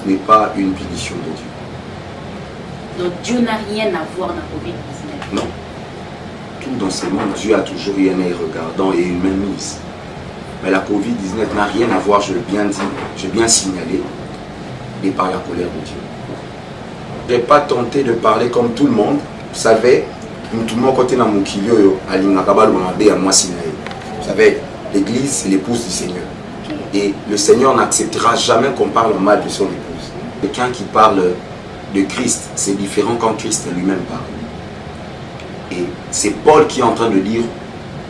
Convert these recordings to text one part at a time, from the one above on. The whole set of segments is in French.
n'est pas une punition de Dieu. Donc Dieu n'a rien à voir dans la COVID-19. Non. Tout dans ce monde, Dieu a toujours eu un œil regardant et une main mise. Mais la COVID-19 n'a rien à voir, je l'ai bien dit, j'ai bien signalé, et par la colère de Dieu. Je n'ai pas tenté de parler comme tout le monde. Vous savez, tout le monde côté dans mon kilio, vous savez, l'église, c'est l'épouse du Seigneur. Et le Seigneur n'acceptera jamais qu'on parle mal de son épouse. Quelqu'un qui parle de Christ, c'est différent quand Christ lui-même parle. Et c'est Paul qui est en train de dire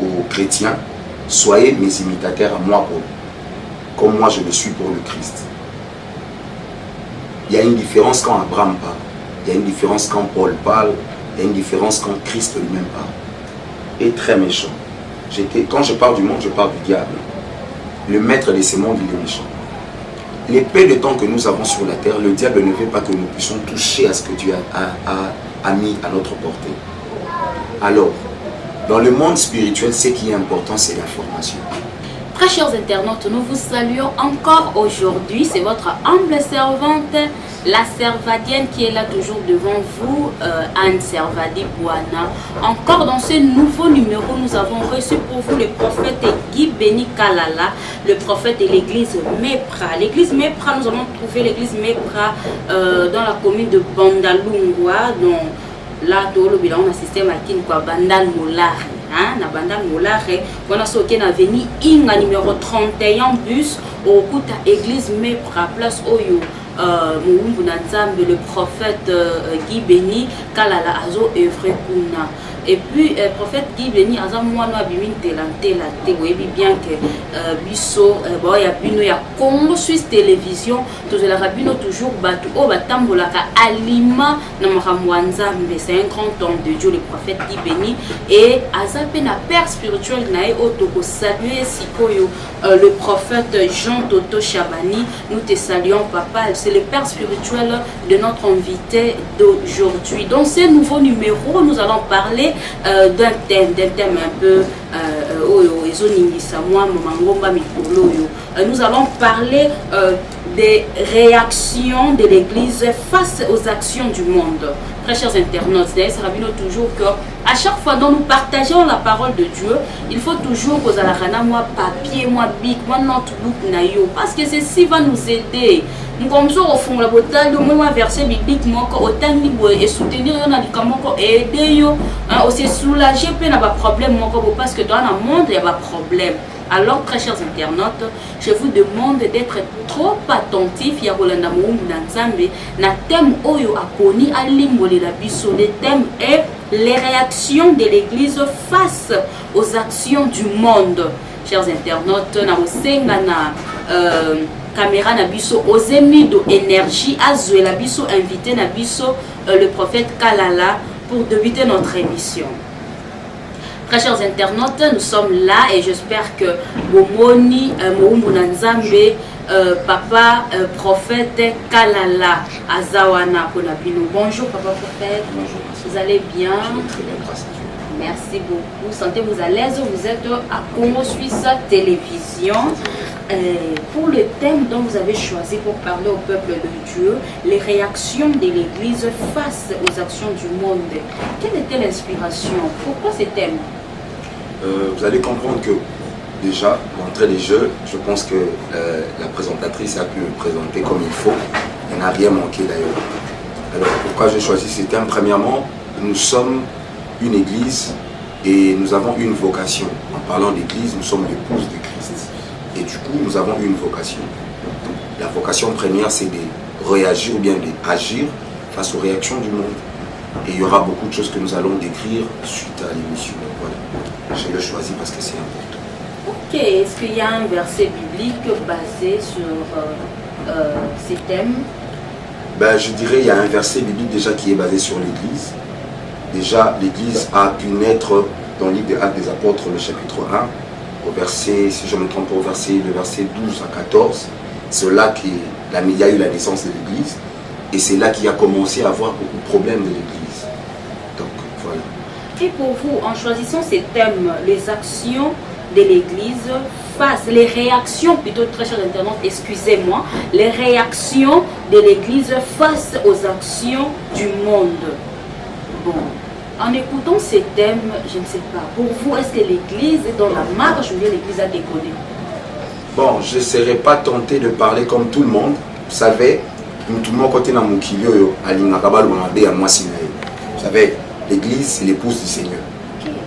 aux chrétiens, soyez mes imitateurs à moi, Paul, comme moi je le suis pour le Christ. Il y a une différence quand Abraham parle, il y a une différence quand Paul parle, il y a une différence quand Christ lui-même parle. Et très méchant. Quand je parle du monde, je parle du diable. Le maître de ce monde, il est méchant. Les peu de temps que nous avons sur la terre, le diable ne veut pas que nous puissions toucher à ce que Dieu a mis à notre portée. Alors, dans le monde spirituel, ce qui est important, c'est l'information. Très chers internautes, nous vous saluons encore aujourd'hui. C'est votre humble servante, la Servadienne, qui est là toujours devant vous, Anne Servadi Bouana. Encore dans ce nouveau numéro, nous avons reçu pour vous le prophète Guy Béni Kalala, le prophète de l'église Mepra. L'église Mepra, nous avons trouvé l'église Mepra dans la commune de Bandalungwa, dont là, tout le bilan, on a système à Kinqua Bandal Moulari. Na Bandal Moulari, on a sauté na veni Inga numéro 31 bus au coup de l'église Mepra, place Oyo. Le prophète Guy Béni Kalala Azo œuvre kuna. Et puis prophète Guy Béni Aza moi no abimin telante la te oui bien que biso ya bino ya Congo Suisse télévision tous la rabino toujours batu o batambola ka alima na makamwanza mais c'est un grand homme de Dieu le prophète Guy Béni et Aza pe na père spirituel na e otoko saluer sikoyo le prophète Jean Toto Chabani. Nous te saluons papa, c'est le père spirituel de notre invité d'aujourd'hui. Dans ce nouveau numéro, nous allons parler d'un thème un peu nous allons parler des réactions de l'Église face aux actions du monde. Très chers internautes, c'est Rabino toujours que à chaque fois dont nous partageons la parole de Dieu, il faut toujours que moi papier, moi bic, moi notebook nayo, parce que ceci va nous aider. Nous comme ça au fond la bataille, moi verset biblique, moi autant et soutenir on a dit comment aider yo, aussi soulager peine pas problème moi parce que dans le monde il y a pas problème. Alors, très chers internautes, je vous demande d'être trop attentifs. Ya Rolanda Moumou Nanzambe, na thème Oyo Akoni Alimole la Bisso. Le thème est les réactions de l'Église face aux actions du monde. Chers internautes, na osenga na caméra na Bisso, Ozemido Énergie, Azoué la Bisso, invité na Bisso, le prophète Kalala, pour débuter notre émission. Très chers internautes, nous sommes là et j'espère que Bomoni, Moumbounanzambe, papa prophète Kalala, Azawana Konabino. Bonjour papa prophète. Bonjour. Vous allez bien? Je vais très bien, grâce à Dieu. Merci beaucoup. Sentez-vous à l'aise. Vous êtes à Congo Suisse Télévision. Pour le thème dont vous avez choisi pour parler au peuple de Dieu, les réactions de l'Église face aux actions du monde. Quelle était l'inspiration? Pourquoi ce thème? Vous allez comprendre que déjà, d'entrée des jeux, je pense que la présentatrice a pu me présenter comme il faut. Elle n'a rien manqué d'ailleurs. Alors pourquoi j'ai choisi ce thème? Premièrement, nous sommes une église et nous avons une vocation. En parlant d'église, nous sommes l'épouse de Christ. Et du coup, nous avons une vocation. La vocation première, c'est de réagir ou bien d'agir face aux réactions du monde. Et il y aura beaucoup de choses que nous allons décrire suite à l'émission. Voilà. Je l'ai choisi parce que c'est important. Ok, est-ce qu'il y a un verset biblique basé sur ces thèmes? Ben, je dirais qu'il y a un verset biblique déjà qui est basé sur l'Église. Déjà, l'Église a pu naître dans le livre des Actes des Apôtres, le chapitre 1, au verset, si je me trompe pas, le verset 12 à 14. C'est là qu'il y a eu la naissance de l'Église. Et c'est là qu'il a commencé à avoir beaucoup de problèmes de l'Église. Donc, voilà. Et pour vous, en choisissant ces thèmes, les actions de l'église face, les réactions, plutôt très chers internautes, excusez-moi, les réactions de l'église face aux actions du monde. Bon, en écoutant ces thèmes, je ne sais pas, pour vous, est-ce que l'église est dans la marche ou bien l'église a déconné? Bon, je ne serais pas tenté de parler comme tout le monde. Vous savez, tout le monde côté dans mon kilio, vous savez, l'église, c'est l'épouse du Seigneur.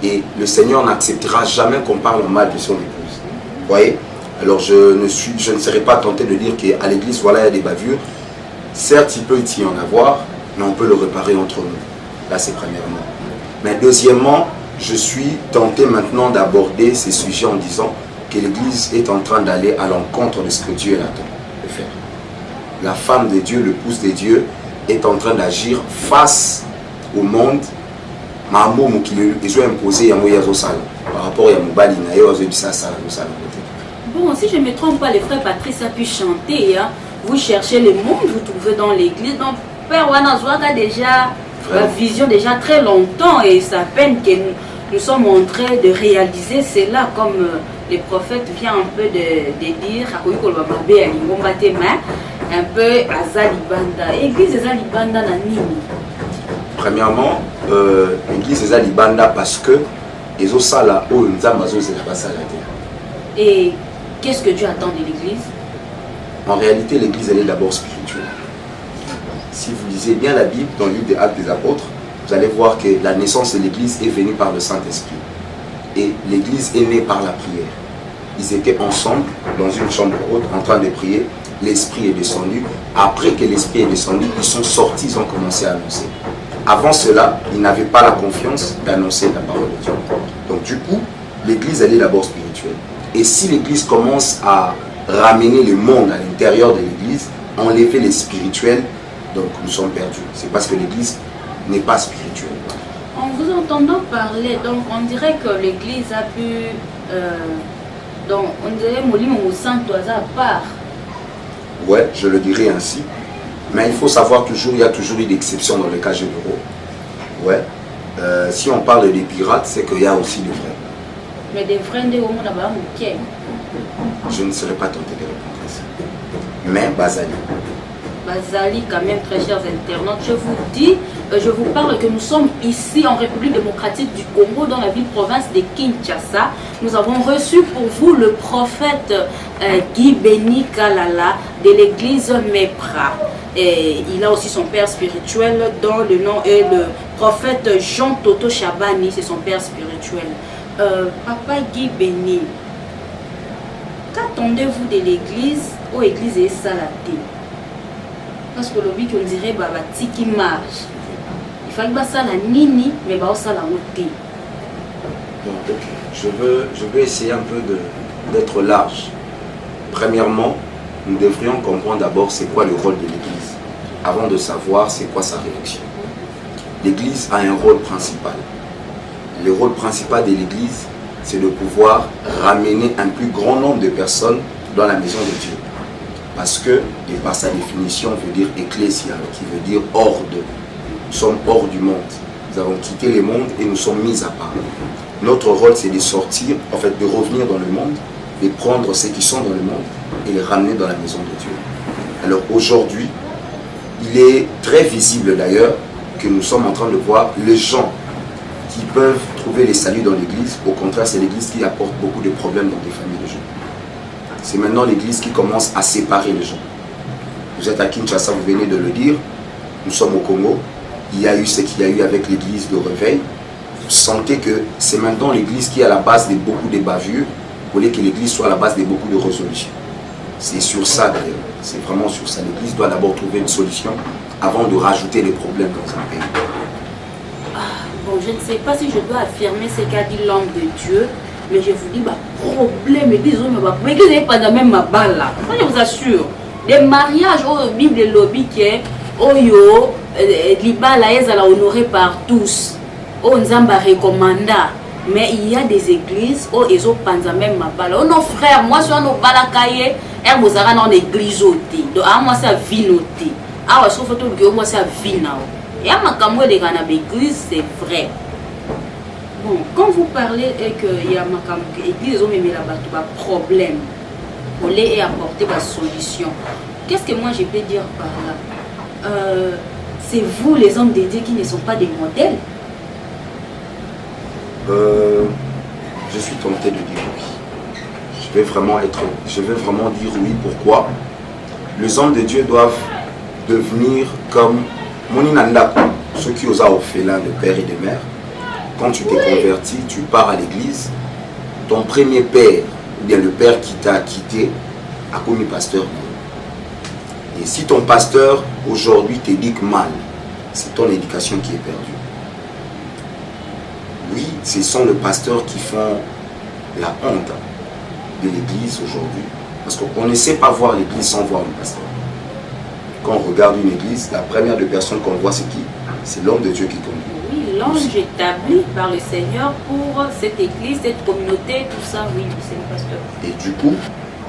Et le Seigneur n'acceptera jamais qu'on parle mal de son épouse. Vous voyez? Alors je ne serais pas tenté de dire qu'à l'église, voilà, il y a des bavures. Certes, il peut y en avoir, mais on peut le réparer entre nous. Là, c'est premièrement. Mais deuxièmement, je suis tenté maintenant d'aborder ces sujets en disant que l'église est en train d'aller à l'encontre de ce que Dieu attend de faire. La femme de Dieu, l'épouse de Dieu, est en train d'agir face au monde. Ils ont imposé par rapport à Mobali. Bon, si je ne me trompe pas, le frère Patrice a pu chanter. Hein. Vous cherchez le monde, vous trouvez dans l'église. Donc, Père Wanazouak a déjà la vision déjà très longtemps et c'est à peine que nous sommes en train de réaliser cela comme le prophète vient un peu de dire un peu à Zalibanda. Église Zalibanda na nini? Premièrement, l'église est Zalibanda parce que ils ont ça là où nous avons ça. Et qu'est-ce que Dieu attend de l'église? En réalité, l'église elle est d'abord spirituelle. Si vous lisez bien la Bible dans le livre des Actes des Apôtres, vous allez voir que la naissance de l'église est venue par le Saint-Esprit. Et l'église est née par la prière. Ils étaient ensemble dans une chambre haute en train de prier. L'Esprit est descendu. Après que l'Esprit est descendu, ils sont sortis, ils ont commencé à annoncer. Avant cela, ils n'avaient pas la confiance d'annoncer la parole de Dieu. Donc du coup, l'église elle est d'abord spirituelle. Et si l'église commence à ramener le monde à l'intérieur de l'église, enlever les spirituels, donc nous sommes perdus. C'est parce que l'église n'est pas spirituelle. En vous entendant parler, donc on dirait que l'église a pu, donc on dirait Molimo Santo à part. Ouais, je le dirais ainsi. Mais il faut savoir toujours, il y a toujours eu d'exceptions dans le cas généraux. Ouais. Si on parle des pirates, c'est qu'il y a aussi des vrais. Mais des vrais, je ne serais pas tenté de répondre ici. Mais Bazali. Bazali, quand même, très chers internautes, je vous dis, je vous parle que nous sommes ici en République démocratique du Congo, dans la ville-province de Kinshasa. Nous avons reçu pour vous le prophète Guy Béni Kalala de l'église Mepra. Et il a aussi son père spirituel dont le nom est le prophète Jean Toto Chabani, c'est son père spirituel. Papa Guy Béni, qu'attendez-vous de l'église ou église est salatée? Parce que le but qu'on dirait babati qui marche. Il faut que ça la nini, mais ça la montée. Donc, ok. Je veux essayer un peu d'être large. Premièrement, nous devrions comprendre d'abord c'est quoi le rôle de l'église, avant de savoir c'est quoi sa réaction. L'église a un rôle principal. Le rôle principal de l'église, c'est de pouvoir ramener un plus grand nombre de personnes dans la maison de Dieu. Parce que, et par sa définition, veut dire ecclésia, qui veut dire hors de. Nous sommes hors du monde. Nous avons quitté le monde et nous sommes mis à part. Notre rôle, c'est de sortir, en fait, de revenir dans le monde, de prendre ceux qui sont dans le monde et les ramener dans la maison de Dieu. Alors aujourd'hui, il est très visible d'ailleurs que nous sommes en train de voir les gens qui peuvent trouver les saluts dans l'église. Au contraire, c'est l'église qui apporte beaucoup de problèmes dans des familles de gens. C'est maintenant l'église qui commence à séparer les gens. Vous êtes à Kinshasa, vous venez de le dire, nous sommes au Congo, il y a eu ce qu'il y a eu avec l'église de réveil. Vous sentez que c'est maintenant l'église qui est à la base de beaucoup de bavures, vous voulez que l'église soit à la base de beaucoup de résolutions. C'est sur ça d'ailleurs, c'est vraiment sur ça. L'église doit d'abord trouver une solution avant de rajouter des problèmes dans un pays. Bon, je ne sais pas si je dois affirmer ce qu'a dit l'homme de Dieu, mais je vous dis, problème, l'église n'est pas dans la même balle là. Moi, je vous assure, des mariages, oh, Bible et lobby qui est, oh yo, l'ibala est honoré par tous, oh, nzamba recommanda. Mais il y a des églises où ils ont pas même ma balle. Oh, nos frères, moi, je suis en balakaye, et vous avez dans l'église ôté. Donc, moi, c'est à vie notée. Ah, je trouve que moi, c'est à vie. Et à ma camoufle de l'église, c'est vrai. Bon, quand vous parlez et qu'il y a l'église, ils ont même un problème pour les apporter la solution. Qu'est-ce que moi je peux dire par là? C'est vous, les hommes de Dieu, qui ne sont pas des modèles? Je suis tenté de dire oui. Je vais vraiment dire oui. Pourquoi? Les hommes de Dieu doivent devenir comme Moninandako, ceux qui osent orphelins de père et de mère. Quand tu t'es converti, tu pars à l'église, ton premier père, ou bien le père qui t'a quitté, a commis pasteur. Et si ton pasteur aujourd'hui t'éduque mal, c'est ton éducation qui est perdue. Oui, ce sont les pasteurs qui font la honte de l'église aujourd'hui. Parce qu'on ne sait pas voir l'église sans voir le pasteur. Quand on regarde une église, la première des personnes qu'on voit, c'est qui? C'est l'homme de Dieu qui conduit. Oui, l'ange établi par le Seigneur pour cette église, cette communauté, tout ça, oui, c'est le pasteur. Et du coup,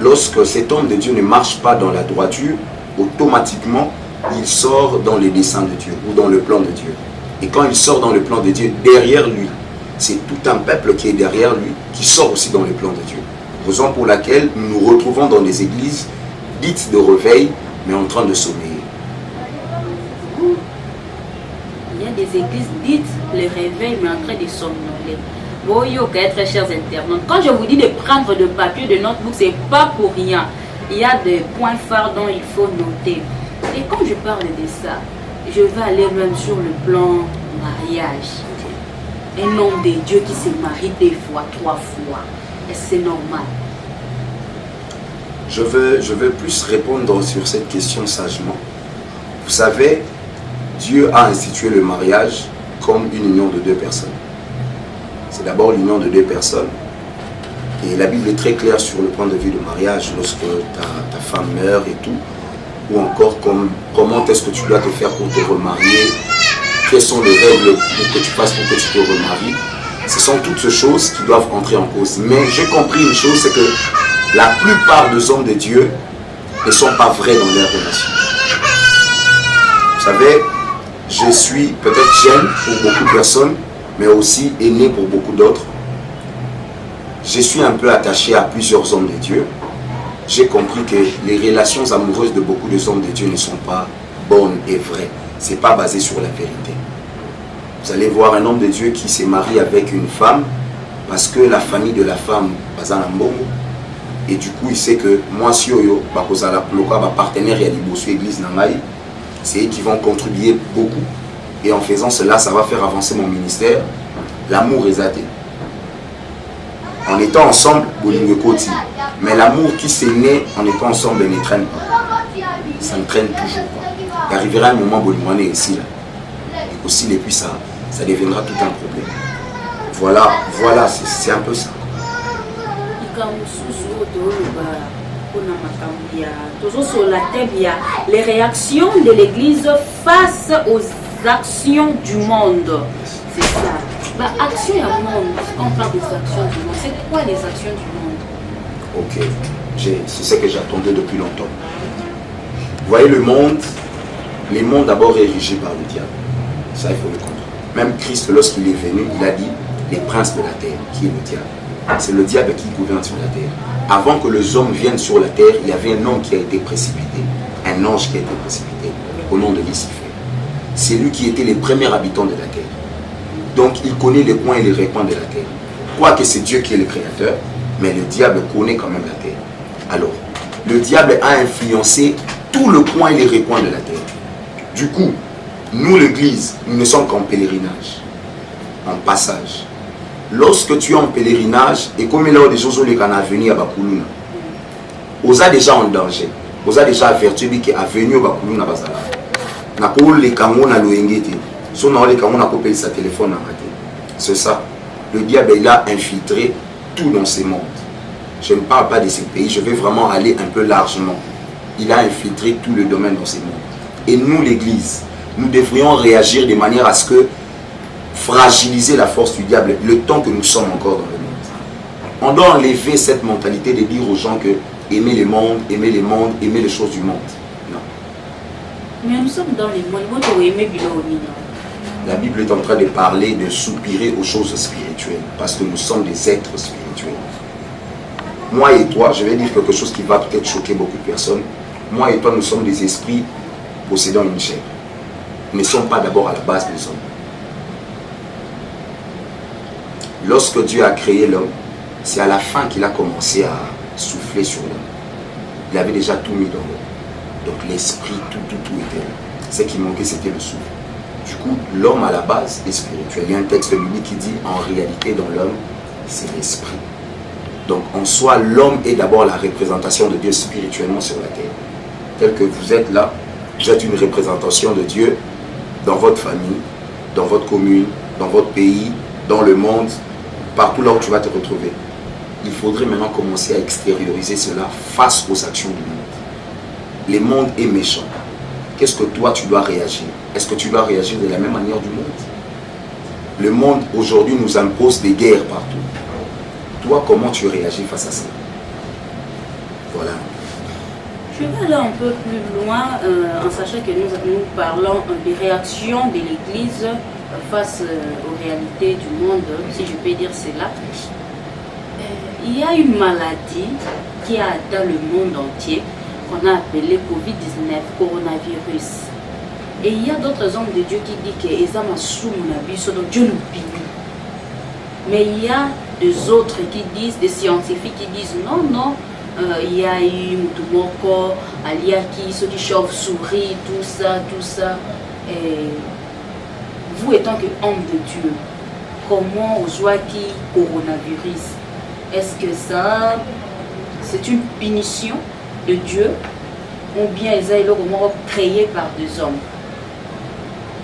lorsque cet homme de Dieu ne marche pas dans la droiture, automatiquement, il sort dans les desseins de Dieu ou dans le plan de Dieu. Et quand il sort dans le plan de Dieu, derrière lui, c'est tout un peuple qui est derrière lui, qui sort aussi dans le plan de Dieu. Raison pour laquelle nous nous retrouvons dans des églises dites de réveil, mais en train de sommeiller. Il y a des églises dites le réveil, mais en train de somnoler. Bon, très chers internautes, quand je vous dis de prendre de papier, de notebook, c'est pas pour rien. Il y a des points phares dont il faut noter. Et quand je parle de ça, je vais aller même sur le plan mariage. Un homme de Dieu qui se marie 2 fois, 3 fois. Est-ce que c'est normal? Je veux plus répondre sur cette question sagement. Vous savez, Dieu a institué le mariage comme une union de 2 personnes. C'est d'abord l'union de 2 personnes. Et la Bible est très claire sur le point de vue du mariage lorsque ta femme meurt et tout. Ou encore comment est-ce que tu dois te faire pour te remarier. Quelles sont les règles pour que tu fasses pour que tu te remaries. Ce sont toutes ces choses qui doivent entrer en cause. Mais j'ai compris une chose, c'est que la plupart des hommes de Dieu ne sont pas vrais dans leurs relations. Vous savez, je suis peut-être jeune pour beaucoup de personnes, mais aussi aîné pour beaucoup d'autres. Je suis un peu attaché à plusieurs hommes de Dieu. J'ai compris que les relations amoureuses de beaucoup de hommes de Dieu ne sont pas bonnes et vraies. Ce n'est pas basé sur la vérité. Vous allez voir un homme de Dieu qui s'est marié avec une femme parce que la famille de la femme baza na mbongo. Et du coup, il sait que moi, si yo bakozala loka partenaire ya liboso église nangai, c'est eux qui vont contribuer beaucoup. Et en faisant cela, ça va faire avancer mon ministère. L'amour est athée. En étant ensemble, mais l'amour qui s'est né en étant ensemble ne traîne pas. Ça ne traîne toujours pas. Il arrivera un moment où on est ici là. Et aussi, et puis ça deviendra tout un problème. Voilà, c'est un peu ça. Les réactions de l'Église face aux actions du monde. C'est ça. Action du monde, quand on parle des actions du monde, c'est quoi les actions du monde? Ok, c'est ce que j'attendais depuis longtemps. Vous voyez le monde d'abord érigé par le diable. Ça, il faut le comprendre. Même Christ, lorsqu'il est venu, il a dit les princes de la terre, qui est le diable. C'est le diable qui gouverne sur la terre. Avant que les hommes viennent sur la terre, il y avait un homme qui a été précipité, un ange qui a été précipité, au nom de Lucifer. C'est lui qui était le premier habitant de la terre. Donc il connaît les coins et les recoins de la terre. Quoique c'est Dieu qui est le créateur, mais le diable connaît quand même la terre. Alors, le diable a influencé tout le coin et les recoins de la terre. Du coup, nous l'église, nous ne sommes qu'en pèlerinage, en passage. Lorsque tu es en pèlerinage, et comme il y a des choses qui sont venues à Bakuluna, vous êtes déjà en danger. Vous êtes déjà averti qu'il est venu à Bakuluna. C'est ça. Le diable il a infiltré tout dans ces mondes. Je ne parle pas de ces pays, je vais vraiment aller un peu largement. Il a infiltré tout le domaine dans ces mondes. Et nous, l'église, nous devrions réagir de manière à ce que fragiliser la force du diable le temps que nous sommes encore dans le monde. On doit enlever cette mentalité de dire aux gens que aimer le monde, aimer les choses du monde. Non. Mais nous sommes dans le monde, nous devons aimer Biloni. La Bible est en train de parler de soupirer aux choses spirituelles, parce que nous sommes des êtres spirituels. Moi et toi, je vais dire quelque chose qui va peut-être choquer beaucoup de personnes. Moi et toi, nous sommes des esprits possédant une chair. Nous ne sommes pas d'abord à la base des hommes. Lorsque Dieu a créé l'homme, c'est à la fin qu'il a commencé à souffler sur l'homme. Il avait déjà tout mis dans l'homme. Donc l'esprit, tout était là. Ce qui manquait, c'était le souffle. Du coup, l'homme à la base est spirituel. Il y a un texte biblique qui dit, en réalité, dans l'homme, c'est l'esprit. Donc, en soi, l'homme est d'abord la représentation de Dieu spirituellement sur la terre. Tel que vous êtes là, vous êtes une représentation de Dieu dans votre famille, dans votre commune, dans votre pays, dans le monde, partout là où tu vas te retrouver. Il faudrait maintenant commencer à extérioriser cela face aux actions du monde. Le monde est méchant. Qu'est-ce que toi tu dois réagir? Est-ce que tu dois réagir de la même manière du monde? Le monde aujourd'hui nous impose des guerres partout. Toi, comment tu réagis face à ça? Voilà. Je vais aller un peu plus loin en sachant que nous parlons des réactions de l'Église face aux réalités du monde, si je peux dire cela. Il y a une maladie qui a atteint le monde entier, qu'on a appelée Covid-19, coronavirus. Et il y a d'autres hommes de Dieu qui disent que Dieu nous punit. Mais il y a des autres qui disent, des scientifiques qui disent non, il y a eu Mutumoko, Aliaki, ceux qui chauve-souris, tout ça. Et vous étant que homme de Dieu, comment vous voyez coronavirus? Est-ce que ça, c'est une punition de Dieu ou bien ils ont créé par des hommes?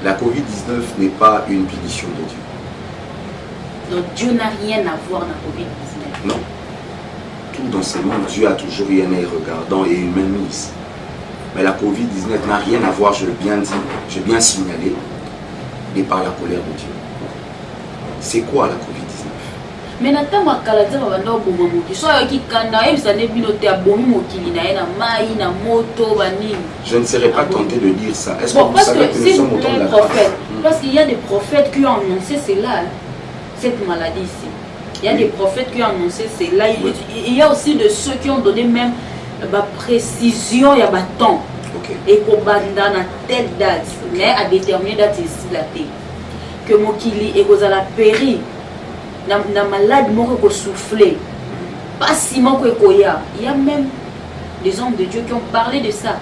La Covid-19 n'est pas une punition de Dieu. Donc Dieu n'a rien à voir dans la Covid-19. Non. Tout dans ce monde, Dieu a toujours eu un œil regardant et une main mise. Mais la Covid-19 n'a rien à voir, je l'ai bien dit, j'ai bien signalé, et par la colère de Dieu. C'est quoi la Covid-19? Mais Nathan Makaladi va vendre au moment qui soit qui kanda et ça n'est binoté à bon mokili na ena mai na moto banini. Je ne serais pas tenté de dire ça. Est-ce que vous savez que nous sommes au temps de la grâce? Parce qu'il y a des prophètes qui ont annoncé cela, cette maladie ici. Il y a des prophètes qui ont annoncé cela. Il y a aussi de ceux qui ont donné même la précision et la temps. Et qu'on banda na telle date, mais à déterminer date ici la terre. Que mokili et que la péri. Na malade moko ko souffler pas si moko ekoya. Il y a même des hommes de Dieu qui ont parlé de ça.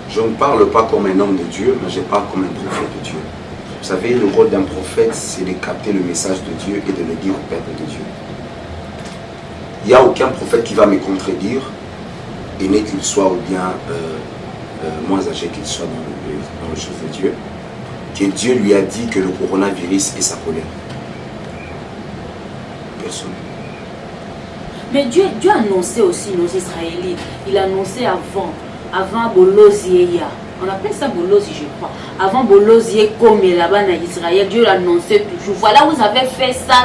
Je ne parle pas comme un homme de Dieu, mais je parle comme un prophète de Dieu. Vous savez, le rôle d'un prophète, c'est de capter le message de Dieu et de le dire au peuple de Dieu. Il n'y a aucun prophète qui va me contredire, aîné qu'il soit ou bien moins âgé qu'il soit dans les choses de Dieu, que Dieu lui a dit que le coronavirus est sa colère. Personne. Mais Dieu a annoncé aussi nos Israélites. Il a annoncé avant Bolozieya. On appelle ça Bolozi, je crois. Avant Bolozie comme là-bas en Israël, Dieu l'a annoncé toujours. Voilà, vous avez fait ça,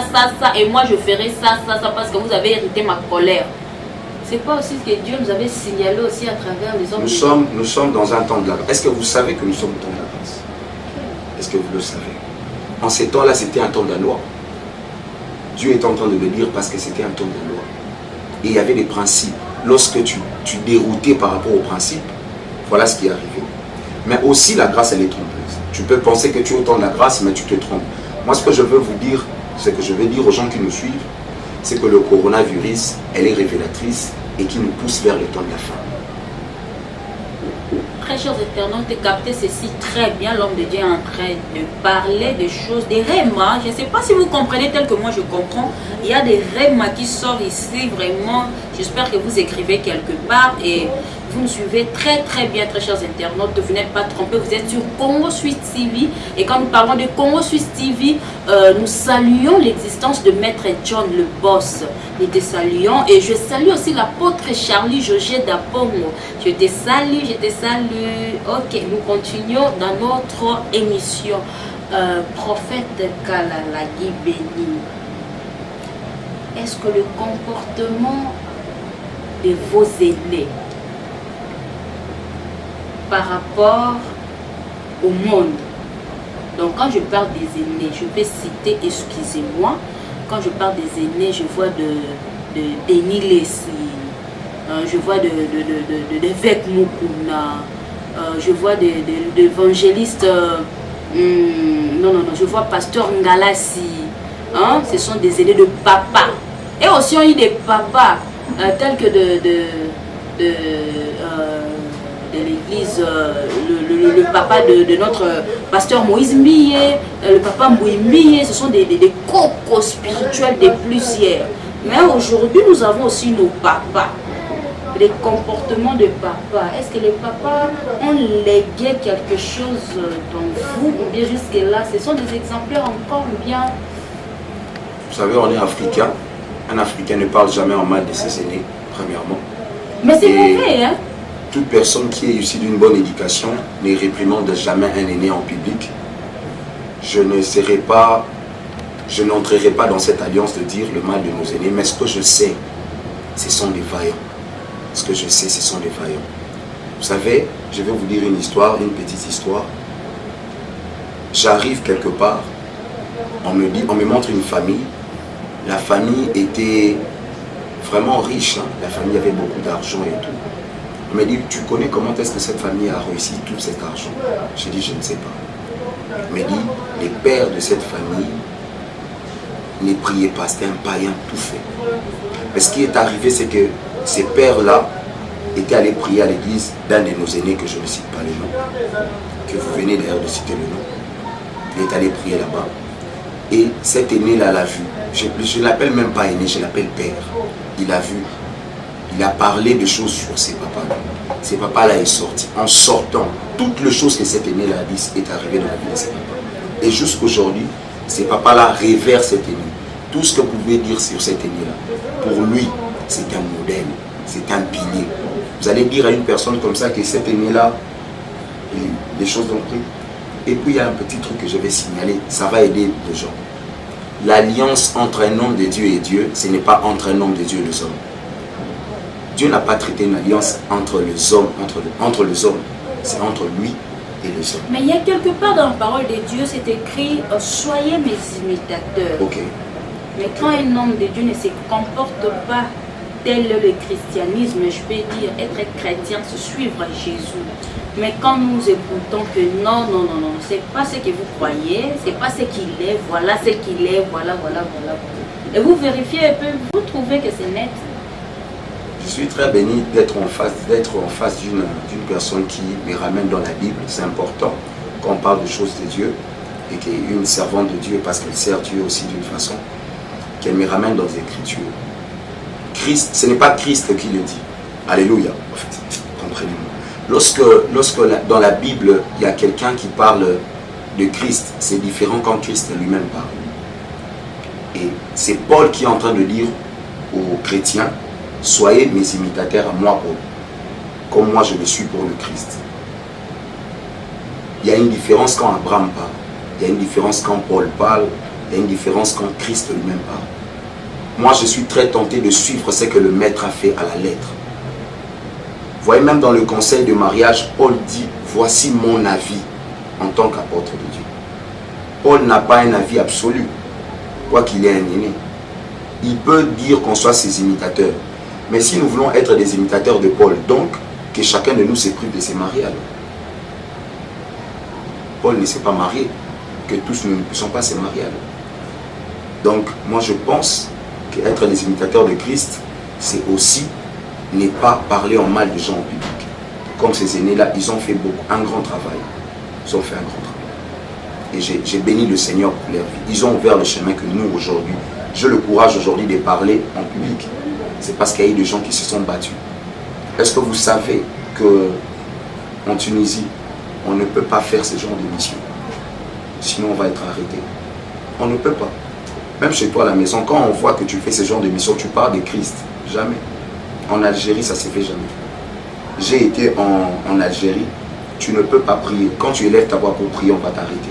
et moi je ferai ça, parce que vous avez hérité ma colère. C'est pas aussi ce que Dieu nous avait signalé aussi à travers les hommes. Nous sommes dans un temps de la grâce. Est-ce que vous savez que nous sommes au temps de la grâce? Est-ce que vous le savez? En ces temps-là, c'était un temps de la loi. Dieu est en train de le dire parce que c'était un temps de la loi. Et il y avait des principes. Lorsque tu déroutais par rapport aux principes, voilà ce qui est arrivé. Mais aussi, la grâce, elle est trompeuse. Tu peux penser que tu es au temps de la grâce, mais tu te trompes. Moi, ce que je veux vous dire, ce que je veux dire aux gens qui nous suivent, c'est que le coronavirus, elle est révélatrice et qui nous pousse vers le temps de la fin. Très chers internautes, captez ceci très bien. L'homme de Dieu est en train de parler des choses, des rêves. Je ne sais pas si vous comprenez tel que moi je comprends. Il y a des rêves qui sortent ici, vraiment. J'espère que vous écrivez quelque part et vous nous suivez très bien, très chers internautes. Vous n'êtes pas trompés, vous êtes sur Congo Suisse TV. Et quand nous parlons de Congo Suisse TV, nous saluons l'existence de Maître John le Boss. Nous te saluons et je salue aussi l'apôtre Charlie Jogé d'Apongo. Je te salue. Ok, nous continuons dans notre émission. Prophète Kalalagi Béni. Est-ce que le comportement de vos aînés par rapport au monde Donc quand je parle des aînés, je vais citer, excusez-moi, quand je parle des aînés, je vois de Denis Leslie, je vois de Vec Mukuna, je vois d'évangélistes, non, je vois Pasteur Ngalassi, hein, ce sont des aînés de papa. Et aussi on a eu des papas tels que de l'église, le papa de notre pasteur Moïse Millet, le papa Moïse Millet, ce sont des cocos spirituels de plusieurs. Mais aujourd'hui, nous avons aussi nos papas, les comportements de papa. Est-ce que les papas ont légué quelque chose dans vous ou bien jusque-là, ce sont des exemplaires encore ou bien... Vous savez, on est africain. Un Africain ne parle jamais en mal de ses aînés, premièrement. Mais c'est mauvais, hein? Toute personne qui est issue d'une bonne éducation ne réprimande jamais un aîné en public. Je n'entrerai pas dans cette alliance de dire le mal de nos aînés, mais ce que je sais, ce sont des vaillants. Ce que je sais, ce sont des vaillants. Vous savez, je vais vous dire une histoire, une petite histoire. J'arrive quelque part, on me montre une famille. La famille était vraiment riche, hein. La famille avait beaucoup d'argent et tout. On m'a dit, tu connais comment est-ce que cette famille a réussi tout cet argent? J'ai dit, je ne sais pas. On m'a dit, les pères de cette famille ne priaient pas, c'était un païen tout fait. Mais ce qui est arrivé, c'est que ces pères-là étaient allés prier à l'église d'un de nos aînés, que je ne cite pas le nom, que vous venez d'ailleurs de citer le nom. Il est allé prier là-bas. Et cet aîné-là l'a vu. Je ne l'appelle même pas aîné, je l'appelle père. Il a vu. Il a parlé de choses sur ses papas. Ses papas-là est sorti. En sortant, toutes les choses que cet aîné-là a dit est arrivé dans la vie de ses papas. Et jusqu'aujourd'hui, ces papas-là révèrent cet aîné. Tout ce que vous pouvez dire sur cet aîné-là, pour lui, c'est un modèle, c'est un pilier. Vous allez dire à une personne comme ça que cet aîné-là, les choses ont pris. Et puis il y a un petit truc que je vais signaler, ça va aider les gens. L'alliance entre un homme de Dieu et Dieu, ce n'est pas entre un homme de Dieu et les hommes. Dieu n'a pas traité une alliance entre les hommes, c'est entre lui et les hommes. Mais il y a quelque part dans la parole de Dieu, c'est écrit « Soyez mes imitateurs ». Ok. Mais quand un homme de Dieu ne se comporte pas tel le christianisme, je peux dire être chrétien, c'est suivre Jésus. Mais quand nous écoutons que non, c'est pas ce que vous croyez, c'est pas ce qu'il est, voilà ce qu'il est, voilà. Et vous vérifiez un peu, vous trouvez que c'est net. Je suis très béni d'être en face d'une personne qui me ramène dans la Bible. C'est important quand on parle de choses de Dieu et qui est une servante de Dieu parce qu'elle sert Dieu aussi d'une façon, qu'elle me ramène dans les Écritures. Christ, ce n'est pas Christ qui le dit. Alléluia. En fait, comprenez-moi. Lorsque dans la Bible, il y a quelqu'un qui parle de Christ, c'est différent quand Christ lui-même parle. Et c'est Paul qui est en train de dire aux chrétiens, soyez mes imitateurs à moi, Paul, comme moi je le suis pour le Christ. Il y a une différence quand Abraham parle, il y a une différence quand Paul parle, il y a une différence quand Christ lui-même parle. Moi je suis très tenté de suivre ce que le maître a fait à la lettre. Vous voyez, même dans le conseil de mariage, Paul dit, voici mon avis en tant qu'apôtre de Dieu. Paul n'a pas un avis absolu, quoi qu'il ait un aîné. Il peut dire qu'on soit ses imitateurs. Mais si nous voulons être des imitateurs de Paul, donc, que chacun de nous se prive de se marier alors. Paul ne s'est pas marié, que tous nous ne puissions pas se marier alors. Donc, moi je pense qu'être des imitateurs de Christ, c'est aussi ne pas parler en mal des gens en public. Comme ces aînés-là, ils ont fait un grand travail. Ils ont fait un grand travail. Et j'ai béni le Seigneur pour leur vie. Ils ont ouvert le chemin que nous, aujourd'hui, j'ai le courage aujourd'hui de parler en public. C'est parce qu'il y a eu des gens qui se sont battus. Est-ce que vous savez qu'en Tunisie, on ne peut pas faire ce genre de mission? Sinon, on va être arrêté. On ne peut pas. Même chez toi à la maison, quand on voit que tu fais ce genre de mission, tu parles de Christ. Jamais. En Algérie, ça ne se fait jamais. J'ai été en Algérie, tu ne peux pas prier. Quand tu élèves ta voix pour prier, on va t'arrêter.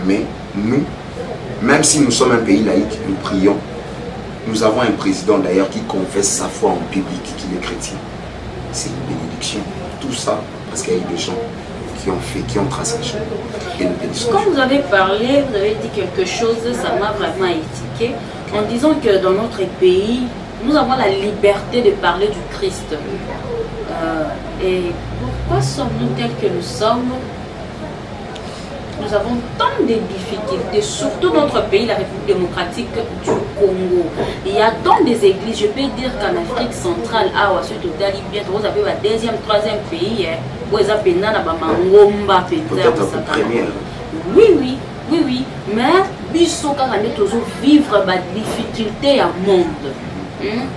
Mais nous, même si nous sommes un pays laïque, nous prions. Nous avons un président d'ailleurs qui confesse sa foi en public, qu'il est chrétien. C'est une bénédiction. Tout ça parce qu'il y a eu des gens qui qui ont tracé le chemin. Et nous bénissons. Quand vous avez parlé, vous avez dit quelque chose, ça m'a vraiment étiqué, en disant que dans notre pays, nous avons la liberté de parler du Christ. Et pourquoi sommes-nous tels que nous sommes? Nous avons tant de difficultés, surtout dans notre pays, la République démocratique du Congo. Il y a tant des églises, je peux dire qu'en Afrique centrale, vous avez le deuxième, troisième pays, où ils appellent peut-être la première. Oui, mais il faut toujours vivre des difficultés à monde.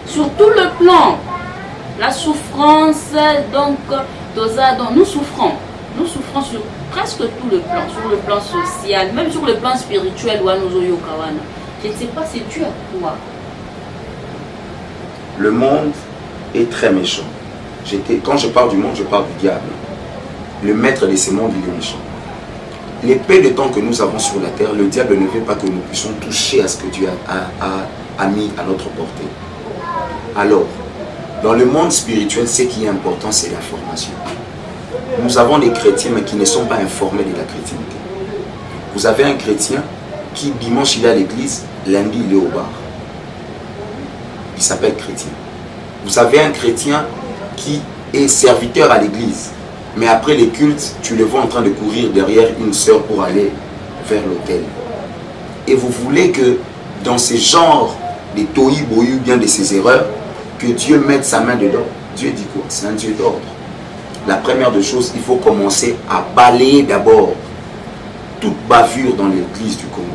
Sur tout le plan, la souffrance, donc nous souffrons. Nous souffrons sur presque tout le plan, sur le plan social, même sur le plan spirituel. Je ne sais pas, c'est dû à quoi? Le monde est très méchant. Quand je parle du monde, je parle du diable. Le maître de ce monde, il est méchant. Les peu de temps que nous avons sur la terre, le diable ne veut pas que nous puissions toucher à ce que Dieu a mis à notre portée. Alors, dans le monde spirituel, ce qui est important, c'est l'information. Nous avons des chrétiens, mais qui ne sont pas informés de la chrétienté. Vous avez un chrétien qui, dimanche, il est à l'église, lundi, il est au bar. Il s'appelle chrétien. Vous avez un chrétien qui est serviteur à l'église, mais après les cultes, tu le vois en train de courir derrière une sœur pour aller vers l'autel. Et vous voulez que dans ces genres de tohu-bohu, bien de ces erreurs, que Dieu mette sa main dedans. Dieu dit quoi? C'est un Dieu d'ordre. La première des choses, il faut commencer à balayer d'abord toute bavure dans l'église du Congo.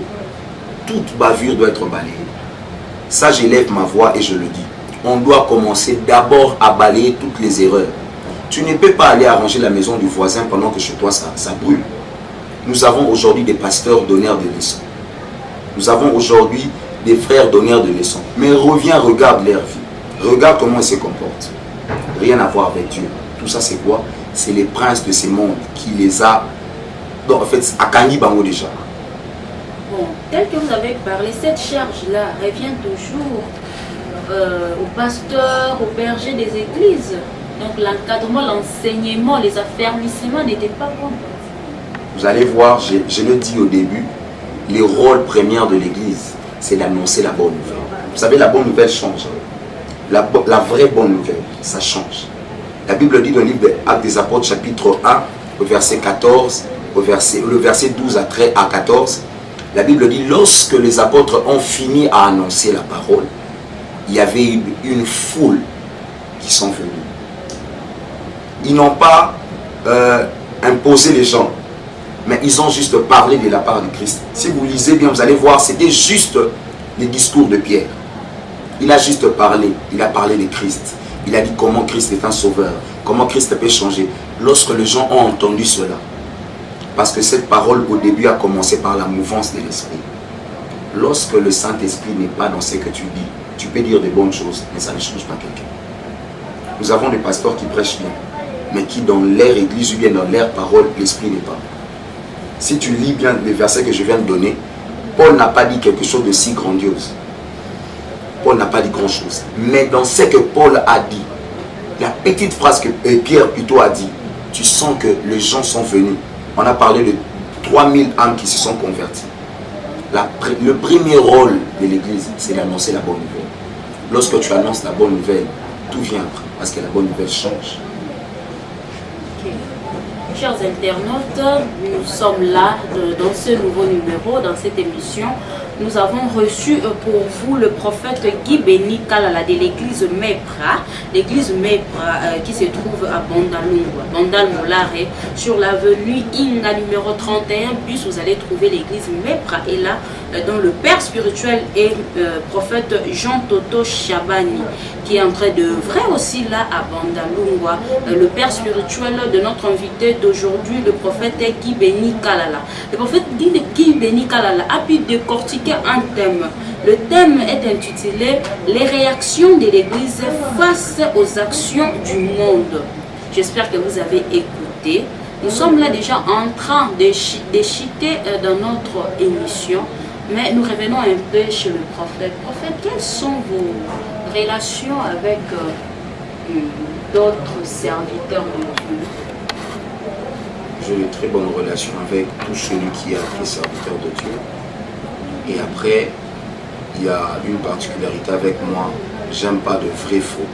Toute bavure doit être balayée. Ça, j'élève ma voix et je le dis. On doit commencer d'abord à balayer toutes les erreurs. Tu ne peux pas aller arranger la maison du voisin pendant que chez toi ça brûle. Nous avons aujourd'hui des pasteurs donneurs de leçons. Nous avons aujourd'hui des frères donneurs de leçons. Mais reviens, regarde leur vie. Regarde comment ils se comportent. Rien à voir avec Dieu. Tout ça, c'est quoi? C'est les princes de ces mondes qui les a... Donc, en fait, à Kangi Bango déjà. Bon, tel que vous avez parlé, cette charge-là revient toujours aux pasteurs, aux bergers des églises. Donc, l'encadrement, l'enseignement, les affermissements n'étaient pas bons. Vous allez voir, je le dis au début, les rôles premiers de l'église, c'est d'annoncer la bonne nouvelle. Vous savez, la bonne nouvelle change. La vraie bonne nouvelle, ça change. La Bible dit dans le livre des Actes des Apôtres, chapitre 1, au verset 14, le verset 12 à 14, la Bible dit, lorsque les apôtres ont fini à annoncer la parole, il y avait une foule qui sont venus. Ils n'ont pas imposé les gens, mais ils ont juste parlé de la part de Christ. Si vous lisez bien, vous allez voir, c'était juste les discours de Pierre. Il a juste parlé, il a parlé de Christ. Il a dit comment Christ est un sauveur, comment Christ peut changer. Lorsque les gens ont entendu cela, parce que cette parole au début a commencé par la mouvance de l'esprit. Lorsque le Saint-Esprit n'est pas dans ce que tu dis, tu peux dire des bonnes choses, mais ça ne change pas quelqu'un. Nous avons des pasteurs qui prêchent bien, mais qui dans leur église ou bien dans leur parole, l'esprit n'est pas. Si tu lis bien les versets que je viens de donner, Paul n'a pas dit quelque chose de si grandiose. Paul n'a pas dit grand-chose. Mais dans ce que Paul a dit, la petite phrase que Pierre plutôt a dit, tu sens que les gens sont venus. On a parlé de 3000 âmes qui se sont converties. Le premier rôle de l'église, c'est d'annoncer la bonne nouvelle. Lorsque tu annonces la bonne nouvelle, tout vient après, parce que la bonne nouvelle change. Chers internautes, nous sommes là dans ce nouveau numéro, dans cette émission. Nous avons reçu pour vous le prophète Guy Béni Kalala de l'église Mepra. L'église Mepra qui se trouve à Bandal-Molare, sur l'avenue Inga numéro 31, puis vous allez trouver l'église Mepra. Et là, dont le père spirituel est prophète Jean Toto Chabani, qui est en train d'œuvrer aussi là à Bandalungwa. Le père spirituel de notre invité d'aujourd'hui, le prophète Guy Béni Kalala. Le prophète Guy Béni Kalala a pu décortiquer un thème. Le thème est intitulé « Les réactions de l'Église face aux actions du monde ». J'espère que vous avez écouté. Nous sommes là déjà en train de chiter dans notre émission, mais nous revenons un peu chez le prophète. Prophète, quelles sont vos relations avec d'autres serviteurs de Dieu? j'ai de très bonnes relations avec tout celui qui est serviteur de Dieu. Et après, il y a une particularité avec moi, j'aime pas de vrais faux.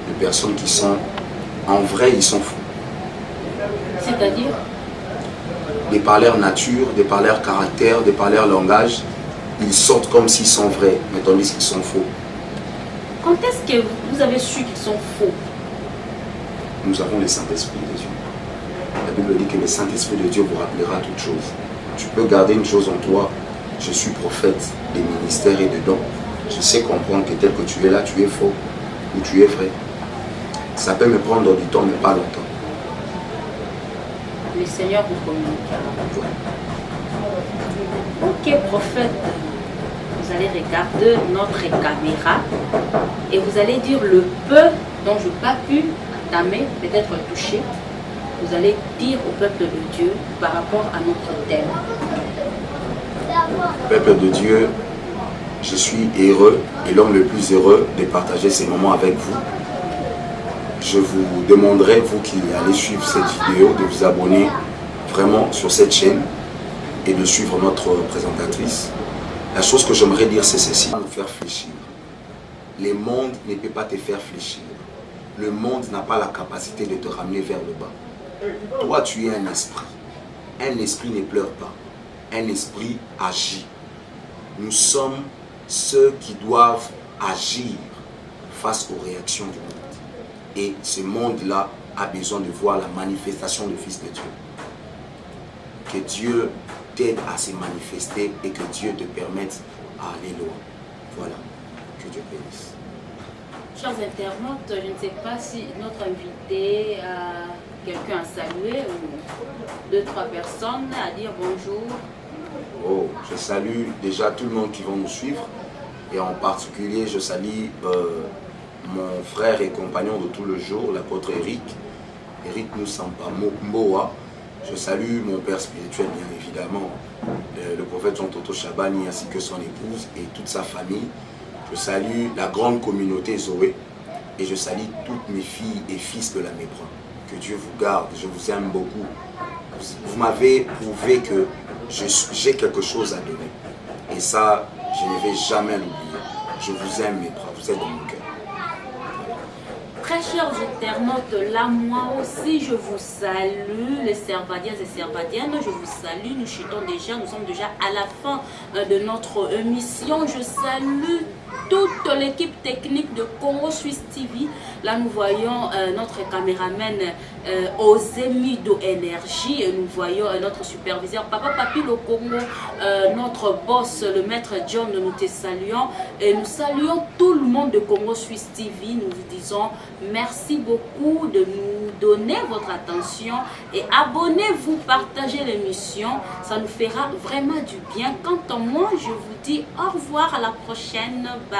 De personnes qui sont, en vrai, ils sont faux. C'est-à-dire? De par leur nature, de par leur caractère, de par leur langage, ils sortent comme s'ils sont vrais, mais tandis qu'ils sont faux. Quand est-ce que vous avez su qu'ils sont faux? Nous avons le Saint-Esprit de Dieu. La Bible dit que le Saint-Esprit de Dieu vous rappellera toutes choses. Tu peux garder une chose en toi. Je suis prophète des ministères et des dons. Je sais comprendre que tel que tu es là, tu es faux ou tu es vrai. Ça peut me prendre du temps, mais pas longtemps. Le Seigneur vous communiquera. Ok, prophète, vous allez regarder notre caméra et vous allez dire le peu dont je n'ai pas pu entamer, peut-être toucher. Vous allez dire au peuple de Dieu par rapport à notre thème. Peuple de Dieu, je suis heureux et l'homme le plus heureux de partager ces moments avec vous. Je vous demanderai, vous qui allez suivre cette vidéo, de vous abonner vraiment sur cette chaîne et de suivre notre présentatrice. La chose que j'aimerais dire, c'est ceci, vous faire fléchir. Le monde ne peut pas te faire fléchir. Le monde n'a pas la capacité de te ramener vers le bas. Toi, tu es un esprit. Un esprit ne pleure pas. Un esprit agit. Nous sommes ceux qui doivent agir face aux réactions du monde. Et ce monde-là a besoin de voir la manifestation du Fils de Dieu. Que Dieu t'aide à se manifester et que Dieu te permette à aller loin. Voilà. Que Dieu bénisse. Chers internautes, je ne sais pas si notre invité a quelqu'un à saluer ou 2-3 personnes à dire bonjour. Oh, je salue déjà tout le monde qui va nous suivre et en particulier je salue mon frère et compagnon de tout le jour, l'apôtre Eric Moussampa Mboa. Je salue mon père spirituel bien évidemment, le prophète Jean Toto Chabani ainsi que son épouse et toute sa famille. Je salue la grande communauté Zoé et je salue toutes mes filles et fils de la Mébran. Que Dieu vous garde, je vous aime beaucoup. Vous m'avez prouvé que j'ai quelque chose à donner. Et ça, je ne vais jamais l'oublier. Je vous aime mes bras, vous êtes dans mon cœur. Très chers internautes, là moi aussi je vous salue, les Servadiens et Servadiennes, je vous salue, nous chutons déjà, nous sommes déjà à la fin de notre émission. Je salue toute l'équipe technique de Congo Suisse TV. Là nous voyons notre caméraman Ozemido Énergie et nous voyons notre superviseur Papa Papi le Congo, notre boss le maître John, nous te saluons et nous saluons tout le monde de Congo Suisse TV. Nous vous disons merci beaucoup de nous donner votre attention et abonnez-vous, partagez l'émission, ça nous fera vraiment du bien. Quant à moi, je vous dis au revoir, à la prochaine, bye.